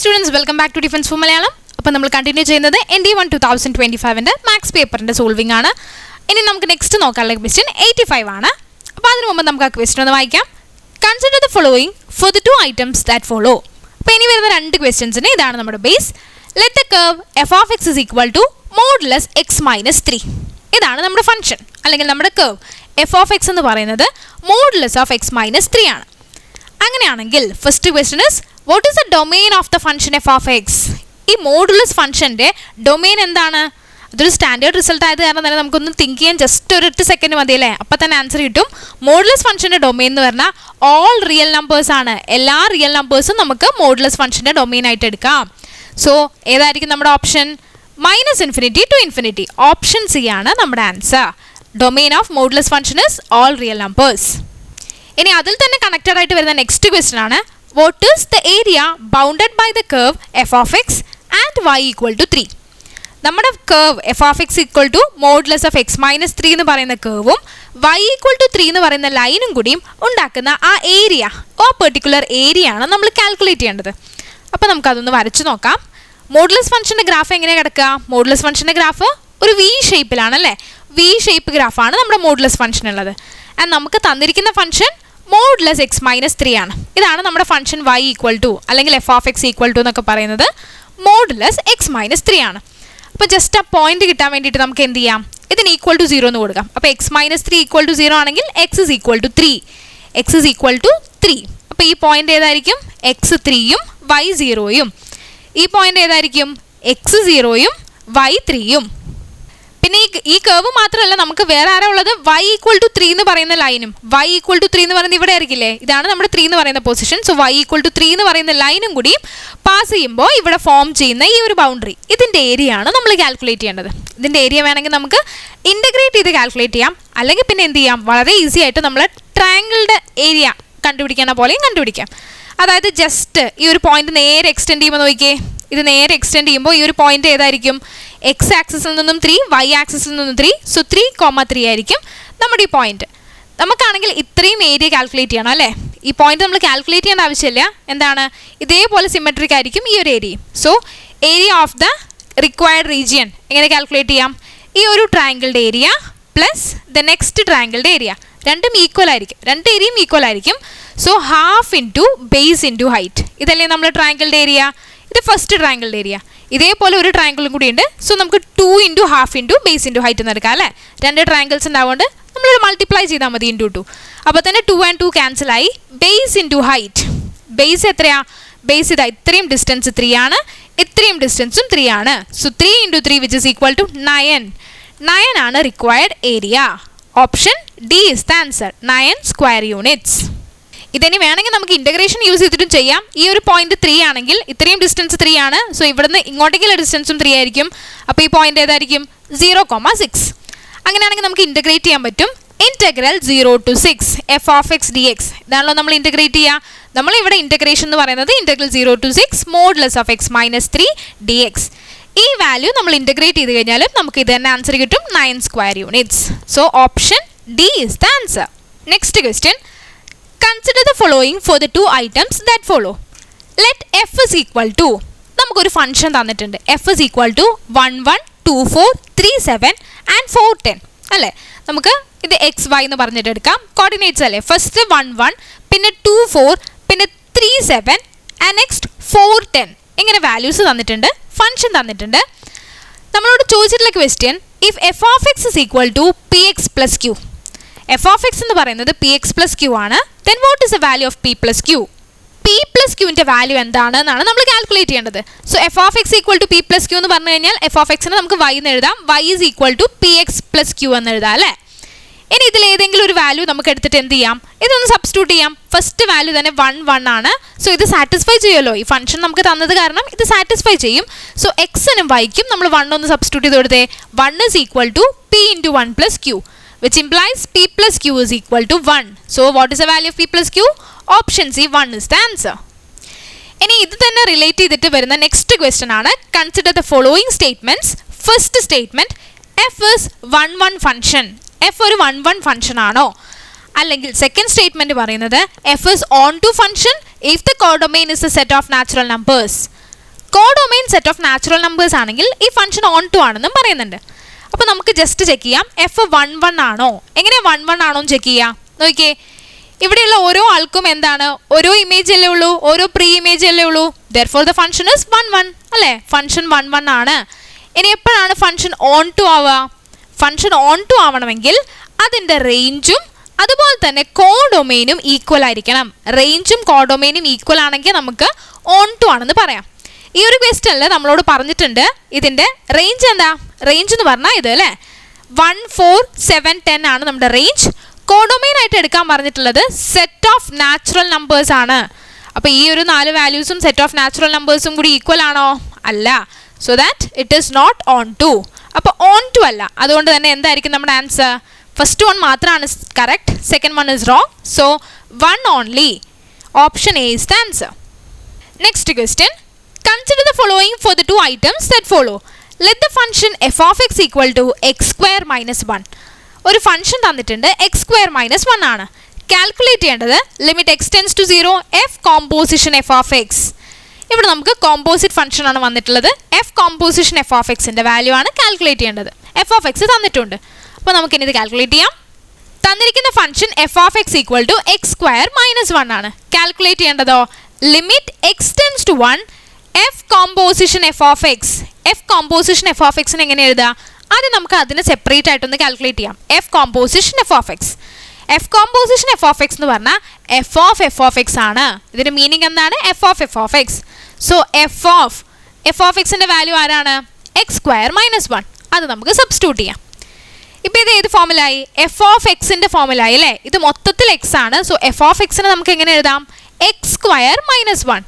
students, welcome back to Defense for Malayalam. അപ്പോൾ നമ്മൾ continue ചെയ്യുന്നത് ND1 2025ന്റെ മാത്സ് പേപ്പറിന്റെ സോൾവിംഗ് ആണ്. ഇനി നമുക്ക് നെക്സ്റ്റ് നോക്കാനുള്ള ക്വസ്റ്റ്യൻ 85 ആണ്. അപ്പോൾ അതിനു മുമ്പ് നമുക്ക് ആ ക്വസ്റ്റ്യൻ ഒന്ന് വായിക്കാം. Consider the following for the two items that follow. അപ്പോൾ ഇനി വരുന്ന രണ്ട് ക്വസ്റ്റ്യൻസിന് ഇതാണ് നമ്മുടെ base. Let the curve f of x is equal to modulus x minus 3. ഇതാണ് നമ്മുടെ ഫംഗ്ഷൻ അല്ലെങ്കിൽ നമ്മുടെ കർവ് f of x എന്ന് പറയുന്നത് modulus of x minus 3 ആണ്. അങ്ങനെയാണെങ്കിൽ first question is what is the domain of the function f of x? ഈ modulus ഫംഗ്ഷൻ്റെ domain എന്താണ്? അതൊരു സ്റ്റാൻഡേർഡ് റിസൾട്ട് ആയത് കാരണം തന്നെ നമുക്കൊന്ന് തിങ്ക് ചെയ്യാൻ ജസ്റ്റ് ഒരു 8 സെക്കൻഡ് മതിയല്ലേ, അപ്പം തന്നെ ആൻസർ കിട്ടും. മോഡുലസ് ഫംഗ്ഷൻ്റെ ഡൊമെയിൻ എന്ന് പറഞ്ഞാൽ ഓൾ റിയൽ നമ്പേഴ്സ് ആണ്. എല്ലാ റിയൽ നമ്പേഴ്സും നമുക്ക് മോഡുലസ് ഫംഗ്ഷൻ്റെ ഡൊമെയിൻ ആയിട്ട് എടുക്കാം. സോ ഏതായിരിക്കും നമ്മുടെ ഓപ്ഷൻ? -∞ to ∞. ഓപ്ഷൻ സി ആണ് നമ്മുടെ answer. Domain of modulus function is all real numbers. ഇനി അതിൽ തന്നെ കണക്റ്റഡ് ആയിട്ട് വരുന്ന നെക്സ്റ്റ് ക്വസ്റ്റ്യൻ ആണ് what is the area bounded by the curve f of x and y equal to 3? നമ്മുടെ curve f of x equal to modulus of x minus 3 എന്ന് പറയുന്ന കർവും y equal to 3 എന്ന് പറയുന്ന ലൈനും കൂടിയും ഉണ്ടാക്കുന്ന ആ ഏരിയ, ആ പെർട്ടിക്കുലർ ഏരിയ ആണ് നമ്മൾ കാൽക്കുലേറ്റ് ചെയ്യേണ്ടത്. അപ്പോൾ നമുക്കതൊന്ന് വരച്ചു നോക്കാം. മോഡുലസ് ഫംഗ്ഷൻ്റെ ഗ്രാഫ് എങ്ങനെയാണ് കിടക്കുക? മോഡുലസ് ഫംഗ്ഷൻ്റെ ഗ്രാഫ് ഒരു വി ഷേപ്പിലാണല്ലേ. വി ഷേപ്പ് ഗ്രാഫാണ് നമ്മുടെ മോഡുലസ് ഫംഗ്ഷൻ ഉള്ളത്. ആൻഡ് നമുക്ക് തന്നിരിക്കുന്ന ഫംഗ്ഷൻ മോഡുലസ് x മൈനസ് 3 ആണ്. ഇതാണ് നമ്മുടെ ഫംഗ്ഷൻ y ഈക്വൽ ടു അല്ലെങ്കിൽ f of x equal to എന്നൊക്കെ പറയുന്നത് മോഡുലസ് x മൈനസ് 3 ആണ്. അപ്പോൾ ജസ്റ്റ് ആ പോയിന്റ് കിട്ടാൻ വേണ്ടിയിട്ട് നമുക്ക് എന്ത് ചെയ്യാം? ഇതിന് ഈക്വൽ ടു 0 എന്ന് കൊടുക്കാം. അപ്പോൾ x മൈനസ് 3 ഈക്വൽ ടു 0 ആണെങ്കിൽ x is equal to 3. x is equal to 3. അപ്പോൾ ഈ പോയിന്റ് ഏതായിരിക്കും? x 3യും y 0യും. ഈ പോയിന്റ് ഏതായിരിക്കും? x 0യും y 3യും. പിന്നെ ഈ കർവ് മാത്രമല്ല, നമുക്ക് വേറെ ആരാ ഉള്ളത്? y ഈക്വൽ ടു 3 എന്ന് പറയുന്ന ലൈനും. y ഈക്വൽ ടു 3 എന്ന് പറയുന്നത് ഇവിടെ ആയിരിക്കില്ലേ? ഇതാണ് നമ്മുടെ 3 എന്ന് പറയുന്ന position. So y equal to 3 എന്ന് പറയുന്ന ലൈനും കൂടി പാസ് ചെയ്യുമ്പോൾ ഇവിടെ ഫോം ചെയ്യുന്ന ഈ ഒരു ബൗണ്ടറി, ഇതിൻ്റെ ഏരിയ ആണ് നമ്മൾ കാൽക്കുലേറ്റ് ചെയ്യേണ്ടത്. ഇതിൻ്റെ ഏരിയ വേണമെങ്കിൽ നമുക്ക് ഇൻ്റഗ്രേറ്റ് ചെയ്ത് കാൽക്കുലേറ്റ് ചെയ്യാം, അല്ലെങ്കിൽ പിന്നെ എന്ത് ചെയ്യാം? വളരെ ഈസി ആയിട്ട് നമ്മൾ ട്രയാങ്കിളുടെ ഏരിയ കണ്ടുപിടിക്കുന്ന പോലെയും കണ്ടുപിടിക്കാം. അതായത് ജസ്റ്റ് ഈ ഒരു പോയിന്റ് നേരെ എക്സ്റ്റെൻഡ് ചെയ്യുമ്പോൾ നോക്കിയേ, ഇത് നേരെ എക്സ്റ്റെൻഡ് ചെയ്യുമ്പോൾ ഈ ഒരു പോയിന്റ് ഏതായിരിക്കും? എക്സ് ആക്സിസിൽ നിന്നും 3, വൈ ആക്സിസിൽ നിന്നും 3. സോ 3,3 ആയിരിക്കും നമ്മുടെ ഈ പോയിന്റ്. നമുക്കാണെങ്കിൽ ഇത്രയും ഏരിയ കാൽക്കുലേറ്റ് ചെയ്യണം അല്ലേ. ഈ പോയിന്റ് നമ്മൾ കാൽക്കുലേറ്റ് ചെയ്യേണ്ട ആവശ്യമില്ല. എന്താണ്? ഇതേപോലെ സിമെട്രിക് ആയിരിക്കും ഈ ഒരു area. So area of the required region എങ്ങനെ കാൽക്കുലേറ്റ് ചെയ്യാം? ഈ ഒരു ട്രയാങ്കിളുടെ ഏരിയ പ്ലസ് ദ നെക്സ്റ്റ് ട്രയാങ്കിളുടെ ഏരിയ, രണ്ടും ഈക്വൽ ആയിരിക്കും, രണ്ട് ഏരിയയും ഈക്വൽ ആയിരിക്കും. So half into base into height. ഇതല്ലേ നമ്മൾ ട്രയാങ്കിളുടെ ഏരിയ? ഇത് ഫസ്റ്റ് ട്രയാങ്കിളുടെ ഏരിയ. ഇതേപോലെ ഒരു ട്രയാങ്കിളും കൂടി ഉണ്ട്. സോ നമുക്ക് 2 into half into base into height എന്ന് എടുക്കാം അല്ലേ. രണ്ട് ട്രയാങ്കിൾസ് ഉണ്ടാവുകൊണ്ട് നമ്മളൊരു മൾട്ടിപ്ലൈ ചെയ്താൽ മതി ഇൻറ്റു 2. അപ്പോൾ തന്നെ 2 and 2 ക്യാൻസലായി. Base into height. ബേസ് എത്രയാ? ബേസ് ഇതാ ഇത്രയും ഡിസ്റ്റൻസ് 3 ആണ്, ഇത്രയും ഡിസ്റ്റൻസും 3 ആണ്. So 3 into 3 which is equal to 9. 9 ആണ് required area. Option D is the answer, 9 square units. ഇതിനി വേണമെങ്കിൽ നമുക്ക് ഇൻ്റഗ്രേഷൻ യൂസ് ചെയ്തിട്ടും ചെയ്യാം. ഈ ഒരു പോയിന്റ് 3 ആണെങ്കിൽ ഇത്രയും ഡിസ്റ്റൻസ് 3 ആണ്. സോ ഇവിടുന്ന് ഇങ്ങോട്ടേക്കുള്ള ഡിസ്റ്റൻസും 3 ആയിരിക്കും. അപ്പോൾ ഈ പോയിന്റ് ഏതായിരിക്കും? 0,6. അങ്ങനെയാണെങ്കിൽ നമുക്ക് ഇൻ്റഗ്രേറ്റ് ചെയ്യാൻ പറ്റും. Integral 0 to 6 f of x dx. ഇതാണല്ലോ നമ്മൾ ഇൻ്റഗ്രേറ്റ് ചെയ്യുക. നമ്മളിവിടെ ഇൻ്റഗ്രേഷൻ എന്ന് പറയുന്നത് integral 0 to 6 modulus of x minus 3 dx. ഈ വാല്യൂ നമ്മൾ ഇൻ്റഗ്രേറ്റ് ചെയ്ത് കഴിഞ്ഞാൽ നമുക്ക് ഇത് തന്നെ ആൻസർ കിട്ടും, 9 square units. So option D is the answer. Next question. Consider the following for the two items that follow. Let f is equal to, നമുക്കൊരു function തന്നിട്ടുണ്ട്. f is equal to 1 1 2 4 3 7 and 4 10 അല്ലേ. നമുക്ക് ഇത് X Y എന്ന് പറഞ്ഞിട്ട് എടുക്കാം. Coordinates അല്ലേ. First 1 1, പിന്നെ 2 4, പിന്നെ 3 7 ആൻഡ് നെക്സ്റ്റ് 4 10. ഇങ്ങനെ വാല്യൂസ് തന്നിട്ടുണ്ട്, ഫംഗ്ഷൻ തന്നിട്ടുണ്ട്. നമ്മളോട് ചോദിച്ചിട്ടുള്ള question, if f of x is equal to p x plus q. F of x എന്ന് പറയുന്നത് പി എക്സ് പ്ലസ് ക്യൂ ആണ്. Then what is the value of p plus q? P plus ക്യൂവിൻ്റെ value എന്താണെന്നാണ് നമ്മൾ calculate ചെയ്യേണ്ടത്. So f of x equal to p plus q എന്ന് പറഞ്ഞു കഴിഞ്ഞാൽ എഫ് ഓഫ് എക്സിന് നമുക്ക് വൈ എന്ന് എഴുതാം. Y is equal to p x plus q എന്ന് എഴുതാം അല്ലേ. ഇനി ഇതിൽ ഏതെങ്കിലും ഒരു വാല്യൂ നമുക്ക് എടുത്തിട്ട് എന്ത് ചെയ്യാം? ഇതൊന്ന് സബ്സ്റ്റിറ്റ്യൂട്ട് ചെയ്യാം. ഫസ്റ്റ് വാല്യൂ തന്നെ 1 1 ആണ്. സോ ഇത് സാറ്റിസ്ഫൈ ചെയ്യുമല്ലോ, ഈ ഫംഗ്ഷൻ നമുക്ക് തന്നത് കാരണം ഇത് സാറ്റിസ്ഫൈ ചെയ്യും. സോ എക്സിനും വൈക്കും നമ്മൾ 1 ഒന്ന് സബ്സ്റ്റിറ്റ്യൂട്ട് ചെയ്ത് കൊടുത്തേ. 1 is equal to p into 1 plus q, which implies p plus q is equal to 1. So what is the value of p plus q? Option C, 1 is the answer. ഇനി ഇത് തന്നെ relate ചെയ്തിട്ട് വരുന്ന next question ആണ്. Consider the following statements. First statement, f is 1 1 ഫംഗ്ഷൻ. F ഒരു 1 1 function ആണോ? അല്ലെങ്കിൽ സെക്കൻഡ് സ്റ്റേറ്റ്മെന്റ് പറയുന്നത് f is onto function if the codomain is a set of natural numbers. Codomain set of natural numbers ആണെങ്കിൽ ഈ function on to ആണെന്നും പറയുന്നുണ്ട്. അപ്പോൾ നമുക്ക് ജസ്റ്റ് ചെക്ക് ചെയ്യാം എഫ് 1 ആണോ. എങ്ങനെ 1 ആണോ എന്ന് ചെക്ക് ചെയ്യാം. നോക്കിയേ, ഇവിടെയുള്ള ഓരോ ആൾക്കും എന്താണ്, ഓരോ ഇമേജ് അല്ലേ ഉള്ളൂ, ഓരോ പ്രീ ഇമേജ് അല്ലേ ഉള്ളൂ. ദെർഫോർ ദ ഫംഗ്ഷൻ ഇസ് 1 അല്ലേ, ഫംഗ്ഷൻ 1 ആണ്. ഇനി എപ്പോഴാണ് ഫംഗ്ഷൻ ഓൺ ടു ആവുക? ഫംഗ്ഷൻ ഓൺ ടു ആവണമെങ്കിൽ അതിൻ്റെ റേഞ്ചും അതുപോലെ തന്നെ കോഡൊമൈനും ഈക്വൽ ആയിരിക്കണം. റേഞ്ചും കോഡൊമൈനും ഈക്വൽ ആണെങ്കിൽ നമുക്ക് ഓൺ ടു ആണെന്ന് പറയാം. ഈ ഒരു ക്വസ്റ്റ്യനിൽ നമ്മളോട് പറഞ്ഞിട്ടുണ്ട് ഇതിൻ്റെ റേഞ്ച് എന്താ. റേഞ്ച് എന്ന് പറഞ്ഞാൽ ഇത് അല്ലേ, 1, 4, 7, 10 ആണ് നമ്മുടെ റേഞ്ച്. കോഡൊമൈൻ ആയിട്ട് എടുക്കാൻ പറഞ്ഞിട്ടുള്ളത് സെറ്റ് ഓഫ് നാച്ചുറൽ നമ്പേഴ്സ് ആണ്. അപ്പോൾ ഈ ഒരു 4 വാല്യൂസും സെറ്റ് ഓഫ് നാച്ചുറൽ നമ്പേഴ്സും കൂടി ഈക്വൽ ആണോ? അല്ല. So that it is not onto. അപ്പോൾ ഓൺ ടു അല്ല. അതുകൊണ്ട് തന്നെ എന്തായിരിക്കും നമ്മുടെ ആൻസർ? ഫസ്റ്റ് വൺ മാത്രമാണ് correct, second one is wrong. So 1 only. Option A is the answer. Next question. Consider the following for the two items that follow. Let the function f of x equal to x square minus 1. ഒരു function തന്നിട്ടുണ്ട് x square minus 1 ആണ്. Calculate ചെയ്യേണ്ടത് limit x tends to 0 f composition f of x. ഇവിടെ നമുക്ക് composite function ആണ് വന്നിട്ടുള്ളത്. f composition f of x ന്റെ value ആണ് കാൽക്കുലേറ്റ് ചെയ്യേണ്ടത്. f of x തന്നിട്ടുണ്ട്. അപ്പോൾ നമുക്കിനി ഇത് കാൽക്കുലേറ്റ് ചെയ്യാം. തന്നിരിക്കുന്ന function f of x equal to x square minus 1 ആണ്. കാൽക്കുലേറ്റ് ചെയ്യേണ്ടതോ limit x tends to 1 f composition f of x. f composition f of x എങ്ങനെ എഴുതുക? ആദ്യം നമുക്ക് അതിനെ സെപ്പറേറ്റ് ആയിട്ടൊന്ന് കാൽക്കുലേറ്റ് ചെയ്യാം. f composition f of x. f composition f of x എന്ന് പറഞ്ഞാൽ f of x ആണ്. ഇതിന്റെ മീനിങ് എന്താണ്? f of x. So f of x ന്റെ വാല്യൂ ആരാണ്? x square minus 1. അത് നമുക്ക് സബ്സ്റ്റിറ്റ്യൂട്ട് ചെയ്യാം. ഇപ്പോൾ ഇത് ഏത് ഫോമിലായി? f of x ന്റെ ഫോമിലായി അല്ലേ. ഇത് മൊത്തത്തിൽ x ആണ്. സോ f of x നെ നമുക്ക് എങ്ങനെ എഴുതാം? x square minus 1.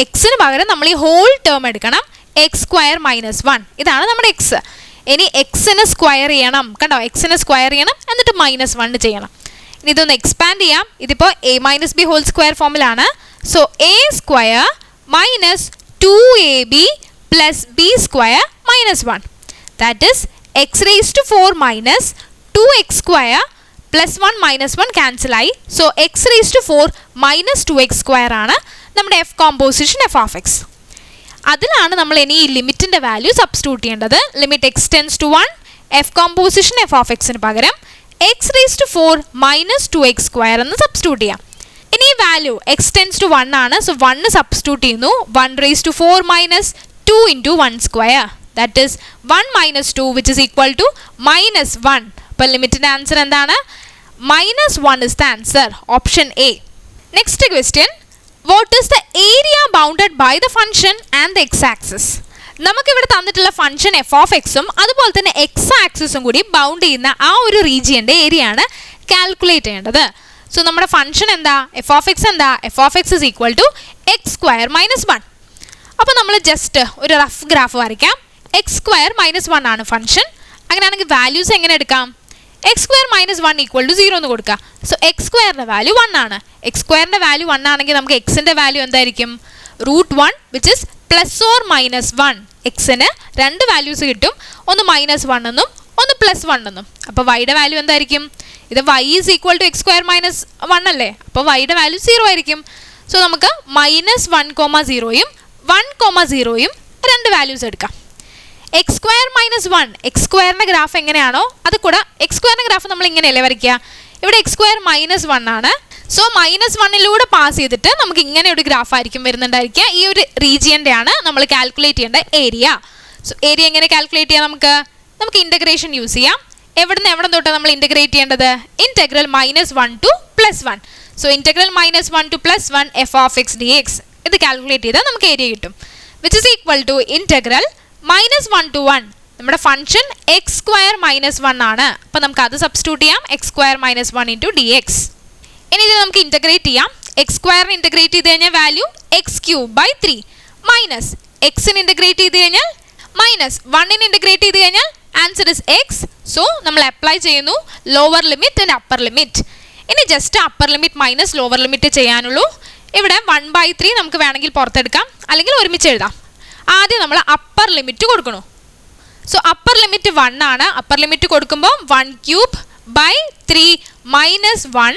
എക്സിന് പകരം നമ്മൾ ഈ ഹോൾ ടേം എടുക്കണം. X square minus 1. ഇതാണ് നമ്മുടെ എക്സ്. ഇനി എക്സിന് സ്ക്വയർ ചെയ്യണം. കണ്ടോ, എക്സിന് സ്ക്വയർ ചെയ്യണം, എന്നിട്ട് -1 ചെയ്യണം. ഇനി ഇതൊന്ന് എക്സ്പാൻഡ് ചെയ്യാം. ഇതിപ്പോൾ a minus b whole square ഫോമിലാണ്. So a square minus 2ab plus b square minus 1. That is x raise to 4 minus 2x square plus 1 minus 1 ക്യാൻസലായി. So x raise to 4 minus 2x square ആണ് നമ്മുടെ f composition f of x. അതിലാണ് നമ്മൾ ഇനി ഈ ലിമിറ്റിൻ്റെ value substitute ചെയ്യേണ്ടത്. Limit x tends to 1 f composition f of x ന് പകരം x raise to 4 minus 2x square എന്ന് സബ്സ്റ്റിറ്റ്യൂട്ട് ചെയ്യാം. ഇനി ഈ വാല്യൂ x ടെൻസ് ടു 1 ആണ്. സോ 1 സബ്സ്റ്റിറ്റ്യൂട്ട് ചെയ്യുന്നു. 1 raise to 4 minus 2 into 1 square. That is 1 minus 2 which is equal to -1. അപ്പോൾ ലിമിറ്റിൻ്റെ ആൻസർ എന്താണ്? -1 is the answer. Option A. Next question. What is the area bounded by the function and the x-axis? നമുക്കിവിടെ തന്നിട്ടുള്ള function f of x-ഉം അതുപോലെ തന്നെ x-ആക്സിസും കൂടി bound ചെയ്യുന്ന ആ ഒരു റീജിയൻ്റെ ഏരിയ ആണ് കാൽക്കുലേറ്റ് ചെയ്യേണ്ടത്. സോ നമ്മുടെ ഫംഗ്ഷൻ എന്താ? f of x എന്താ? f of x is equal to x square minus 1. അപ്പോൾ നമ്മൾ ജസ്റ്റ് ഒരു റഫ് ഗ്രാഫ് വരയ്ക്കാം. x സ്ക്വയർ മൈനസ് 1 ആണ് ഫംഗ്ഷൻ. അങ്ങനെയാണെങ്കിൽ വാല്യൂസ് എങ്ങനെ എടുക്കാം? x square minus 1 equal to 0 എന്ന് കൊടുക്കുക. സോ x സ്ക്വയറിൻ്റെ വാല്യൂ 1 ആണ്. x സ്ക്വയറിൻ്റെ വാല്യൂ 1 ആണെങ്കിൽ നമുക്ക് എക്സിൻ്റെ വാല്യൂ എന്തായിരിക്കും? √1 which is plus or minus 1. എക്സിന് 2 വാല്യൂസ് കിട്ടും. ഒന്ന് -1 എന്നും ഒന്ന് +1 എന്നും. അപ്പോൾ വൈയുടെ വാല്യൂ എന്തായിരിക്കും? ഇത് y is equal to x square minus 1 അല്ലേ. അപ്പോൾ വൈയുടെ വാല്യൂ 0 ആയിരിക്കും. സോ നമുക്ക് -1,0യും 1,0യും 2 വാല്യൂസ് എടുക്കാം. x സ്ക്വയർ മൈനസ് 1, x സ്ക്വയറിൻ്റെ ഗ്രാഫ് എങ്ങനെയാണോ അത് കൂടെ x സ്ക്വയറിൻ്റെ ഗ്രാഫ് നമ്മൾ ഇങ്ങനെയല്ലേ വരയ്ക്കുക. ഇവിടെ x സ്ക്വയർ മൈനസ് 1 ആണ്. സോ -1 പാസ് ചെയ്തിട്ട് നമുക്ക് ഇങ്ങനെ ഒരു ഗ്രാഫ് ആയിരിക്കും വരുന്നുണ്ടായിരിക്കുക. ഈ ഒരു റീജിയൻ്റെ ആണ് നമ്മൾ കാൽക്കുലേറ്റ് ചെയ്യേണ്ട ഏരിയ. സോ ഏരിയ എങ്ങനെ കാൽക്കുലേറ്റ് ചെയ്യാം? നമുക്ക് ഇൻ്റഗ്രേഷൻ യൂസ് ചെയ്യാം. എവിടെ തൊട്ടാണ് നമ്മൾ ഇൻ്റഗ്രേറ്റ് ചെയ്യേണ്ടത്? Integral -1 to +1. So integral -1 to +1 f of x dx. ഇത് കാൽക്കുലേറ്റ് ചെയ്താൽ നമുക്ക് ഏരിയ കിട്ടും. Which is equal to integral -1 to 1. നമ്മുടെ ഫംഗ്ഷൻ x സ്ക്വയർ മൈനസ് 1 ആണ്. അപ്പോൾ നമുക്ക് അത് സബ്സ്റ്റിറ്റ്യൂട്ട് ചെയ്യാം. x square minus 1 into dx. ഇനി ഇത് നമുക്ക് ഇൻ്റഗ്രേറ്റ് ചെയ്യാം. x സ്ക്വയറിന് ഇൻ്റഗ്രേറ്റ് ചെയ്ത് കഴിഞ്ഞാൽ വാല്യൂ x³ 3 മൈനസ് എക്സിന് ഇൻ്റഗ്രേറ്റ് ചെയ്ത് കഴിഞ്ഞാൽ -1ന് ഇൻ്റഗ്രേറ്റ് ചെയ്ത് കഴിഞ്ഞാൽ ആൻസർ ഇസ് x. സോ നമ്മൾ അപ്ലൈ ചെയ്യുന്നു lower limit and upper limit. ഇനി just upper limit minus lower limit ചെയ്യാനുള്ളൂ. ഇവിടെ 1/3 നമുക്ക് വേണമെങ്കിൽ പുറത്തെടുക്കാം, അല്ലെങ്കിൽ ഒരുമിച്ച് എഴുതാം. ആദ്യം നമ്മൾ അപ്പർ ലിമിറ്റ് കൊടുക്കണം. സോ അപ്പർ ലിമിറ്റ് 1 ആണ്. അപ്പർ ലിമിറ്റ് കൊടുക്കുമ്പോൾ 1³ 3 -1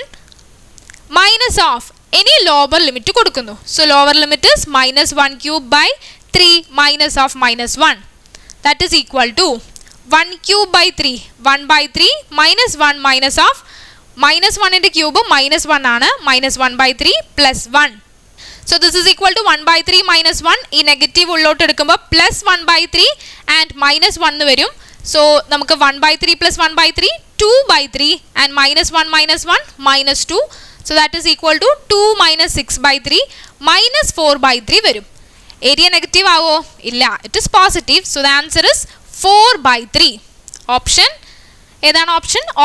മൈനസ് ഓഫ് ഇനി ലോവർ ലിമിറ്റ് കൊടുക്കുന്നു. So lower limit is -1³ 3 minus of minus 1. That is equal to 1 cube by 3. 1 by 3 minus 1 minus of minus 1 into cube minus 1 ആണ്. Minus 1 by 3 plus 1. So this is equal to 1 by 3 minus 1. ഈ negative ഉള്ളോട്ട് എടുക്കുമ്പോൾ plus 1 by 3 and minus 1 വരും. So നമുക്ക് 1 by 3 plus 1 by 3 2 by 3 and minus 1 minus 2. So that is equal to 2 minus 6 by 3 minus 4 by 3 വരും. Area negative ആവോ? ഇല്ല, it is positive. So the answer is 4 by 3. Option ഏതാണ്?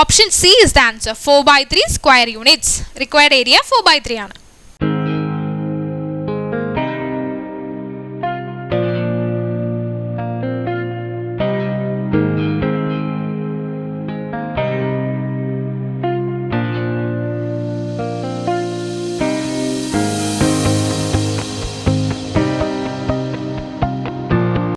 Option C is the answer. 4 by 3 square units. Required area 4 by 3 ആണ്.